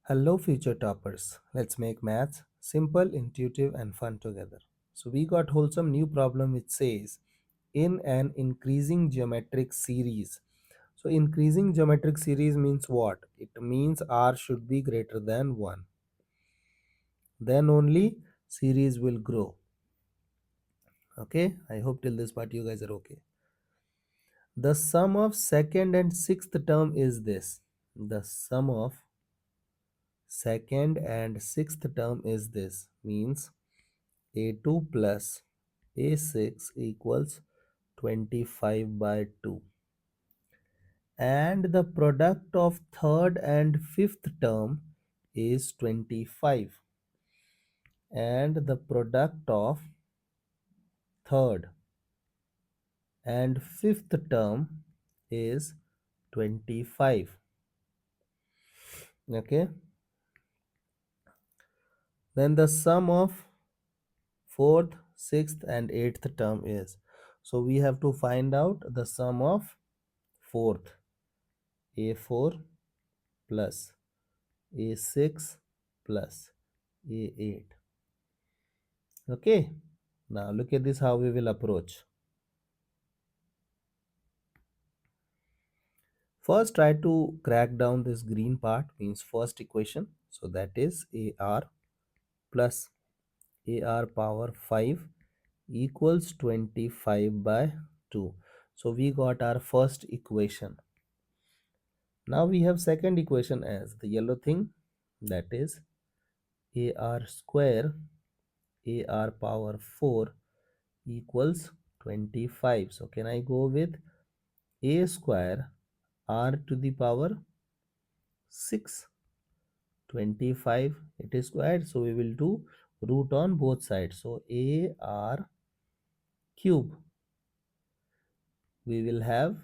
Hello, future toppers. Let's make maths simple, intuitive, and fun together. So, we got wholesome new problem which says in an increasing geometric series. So, increasing geometric series means what? It means r should be greater than 1. Then only series will grow. Okay, I hope till this part you guys are okay. The sum of second and sixth term is this. The sum of second and sixth term is this. Means a2 plus a6 equals 25 by 2, and the product of third and fifth term is 25, and the product of third and fifth term is 25. Okay, then the sum of fourth, sixth, and eighth term is, so we have to find out the sum of fourth. A4 plus a6 plus a8. Okay, now look at this, how we will approach. First, try to crack down this green part, means first equation. So that is ar plus ar power 5 equals 25 by 2. So we got our first equation. Now we have second equation as the yellow thing, that is ar square ar power 4 equals 25. So can I go with a square r to the power 6? 25 it is squared, so we will do root on both sides. So a r cube, we will have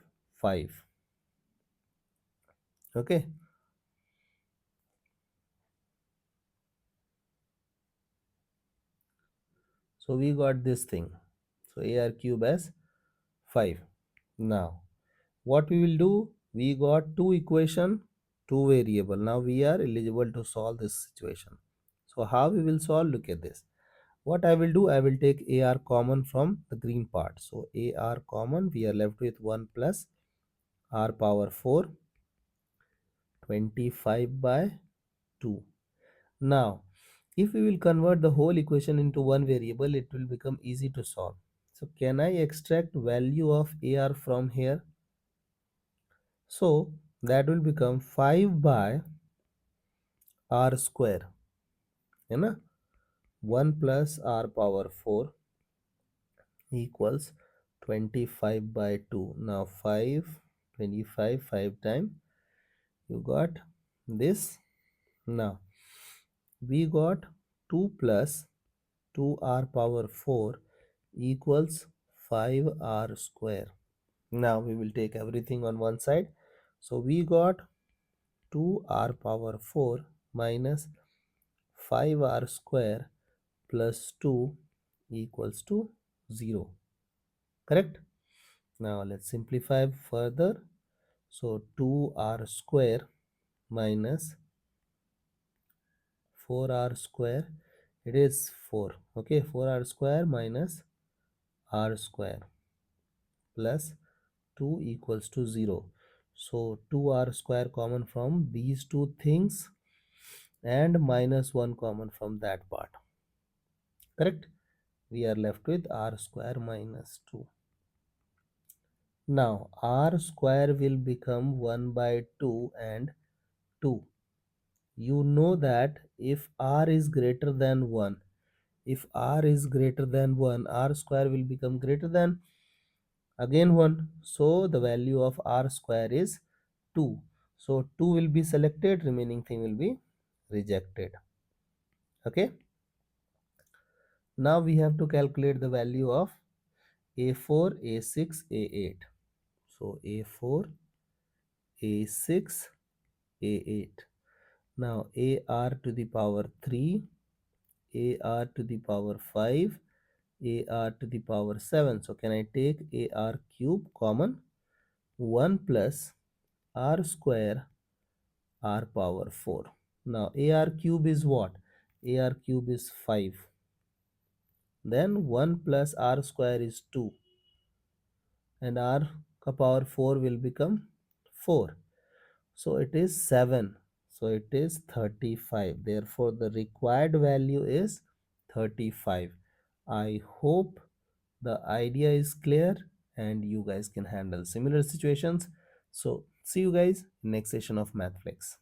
5. Okay, so we got this thing. So a r cube as 5. Now what we will do, we got two equation, two variable. Now we are eligible to solve this situation. So how we will solve? Look at this. What I will do, I will take ar common from the green part. So ar common, we are left with 1 plus r power 4, 25 by 2. Now if we will convert the whole equation into one variable, it will become easy to solve. So can I extract value of ar from here? So that will become 5 by r square, है ना, 1 plus r power 4 equals 25 by 2. Now 5, 25, 5 time you got this. Now we got 2 plus 2r power 4 equals 5r square. Now we will take everything on one side. So we got 2r power 4 minus 5r square plus 2 equals to 0. Correct? Now let's simplify further. So 2r square minus 4r square, it is 4. Okay, 4r square minus r square plus 2 equals to 0. So 2r square common from these two things and minus 1 common from that part. Correct? We are left with r square minus 2. Now r square will become 1 by 2 and 2. You know that if r is greater than 1, if r is greater than 1, r square will become greater than again 1. So the value of r square is 2. So 2 will be selected, remaining thing will be rejected. Okay. Now we have to calculate the value of a4, a6, a8. So a4, a6, a8. Now ar to the power 3, ar to the power 5, ar to the power 7. So can I take ar cube common? 1 plus r square r power 4. Now AR cube is what? AR cube is 5. Then 1 plus R square is 2, and R power 4 will become 4. So it is 7. So it is 35. Therefore, the required value is 35. I hope the idea is clear and you guys can handle similar situations. So see you guys in next session of Mathflex.